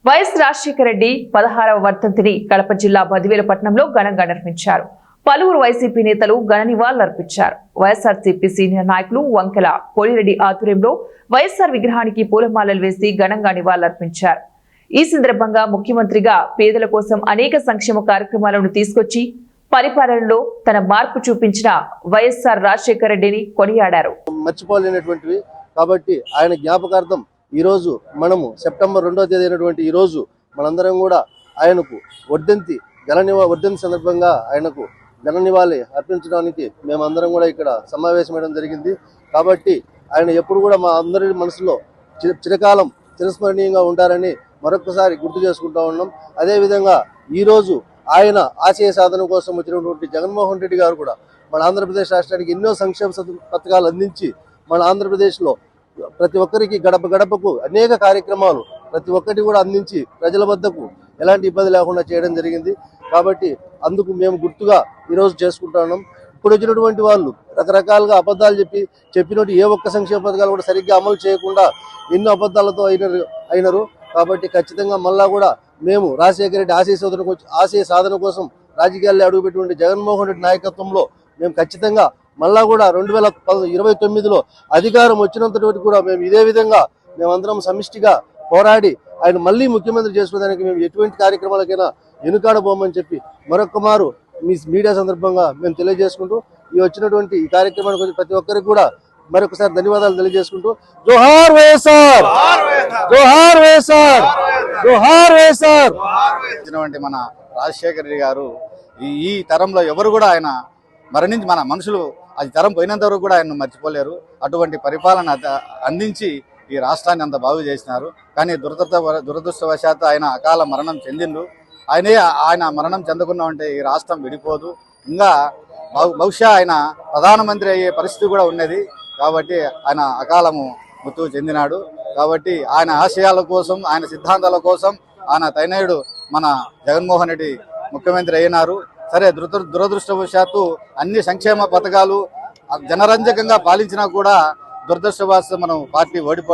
YS Rajasekhara Reddy 16వ వర్ధంతిని కడప జిల్లా బదివేలుపట్నంలో ఘనంగా నిర్వహించారు. పలువురు వైసీపీ నేతలు ఘన నివాళులర్పించారు. వైఎస్ఆర్సీపీ సీనియర్ నాయకులు వంకెల కోలిరెడ్డి ఆధ్వర్యంలో వైఎస్ఆర్ విగ్రహానికి పూలమాలలు వేసి ఘనంగా నివాళులర్పించారు. ఈ సందర్భంగా ముఖ్యమంత్రిగా పేదల కోసం అనేక సంక్షేమ కార్యక్రమాలను తీసుకొచ్చి పరిపాలనలో తన మార్పు చూపించిన వైఎస్ఆర్ రాజశేఖర రెడ్డిని కొనియాడారు. మర్చిపోలేనటువంటివి కాబట్టి ఆయన జ్ఞాపకార్థం ఈ రోజు మనము సెప్టెంబర్ 2వ తేదీ అయినటువంటి ఈ రోజు మనందరం కూడా ఆయనకు వర్ధంతి సందర్భంగా ఆయనకు ఘన నివాళి అర్పించడానికి మేమందరం కూడా ఇక్కడ సమావేశమవడం జరిగింది. కాబట్టి ఆయన ఎప్పుడు కూడా మా అందరి మనసులో చిరకాలం చిరస్మరణీయంగా ఉంటారని మరొకసారి గుర్తు చేసుకుంటా ఉన్నాం. అదేవిధంగా ఈరోజు ఆయన ఆశయ సాధన కోసం వచ్చినటువంటి జగన్మోహన్ రెడ్డి గారు కూడా మన ఆంధ్రప్రదేశ్ రాష్ట్రానికి ఎన్నో సంక్షేమ పథకాలు అందించి మన ఆంధ్రప్రదేశ్లో ప్రతి ఒక్కరికి గడప గడపకు అనేక కార్యక్రమాలు ప్రతి ఒక్కటి కూడా అందించి ప్రజల వద్దకు ఎలాంటి ఇబ్బంది లేకుండా చేయడం జరిగింది. కాబట్టి అందుకు మేము గుర్తుగా ఈరోజు చేసుకుంటున్నాం. ఇప్పుడు వచ్చినటువంటి వాళ్ళు రకరకాలుగా అబద్ధాలు చెప్పినట్టు ఏ ఒక్క సంక్షేమ పథకాలు కూడా సరిగ్గా అమలు చేయకుండా ఎన్నో అబద్ధాలతో అయినారు. కాబట్టి ఖచ్చితంగా మళ్ళా కూడా మేము రాజశేఖర రెడ్డి ఆశయ సాధన కోసం రాజకీయాల్లో అడుగుపెట్టినటువంటి జగన్మోహన్ రెడ్డి నాయకత్వంలో మేము ఖచ్చితంగా మళ్ళా కూడా 2029లో అధికారం వచ్చినంత కూడా మేము ఇదే విధంగా మేమందరం సమిష్టిగా పోరాడి ఆయన మళ్ళీ ముఖ్యమంత్రి చేసుకోవడానికి మేము ఎటువంటి కార్యక్రమాలకైనా వెనుకాడబోమని చెప్పి మరొక మారు మీ మీడియా సందర్భంగా మేము తెలియజేసుకుంటూ ఈ వచ్చినటువంటి ఈ కార్యక్రమానికి ప్రతి ఒక్కరికి కూడా మరొకసారి ధన్యవాదాలు తెలియజేసుకుంటూ జోహార్ వైఎస్ఆర్, జోహార్ వైఎస్ఆర్, జోహార్ వైఎస్ఆర్. మన రాజశేఖర రెడ్డి గారు ఈ తరంలో ఎవరు కూడా ఆయన మరణించి మన మనుషులు అది తరం పోయినంత వరకు కూడా ఆయన మర్చిపోలేరు. అటువంటి పరిపాలన అందించి ఈ రాష్ట్రాన్ని అంత బాగు చేసినారు. కానీ దురదృష్టవశాత్తు ఆయన అకాల మరణం చెందిండు. ఆయన మరణం చెందకుండా ఈ రాష్ట్రం విడిపోదు. ఇంకా బహుశా ఆయన ప్రధానమంత్రి అయ్యే పరిస్థితి కూడా ఉన్నది. కాబట్టి ఆయన అకాలము మృత్యువు చెందినాడు. కాబట్టి ఆయన ఆశయాల కోసం ఆయన సిద్ధాంతాల కోసం ఆయన తనయుడు మన జగన్మోహన్ రెడ్డి ముఖ్యమంత్రి అయినారు. సరే దురదృష్టవశాత్తు అన్ని సంక్షేమ పథకాలు జనరంజకంగా పాలించినా కూడా దురదృష్టవశాత్తు మనం పార్టీ ఓడిపోవడం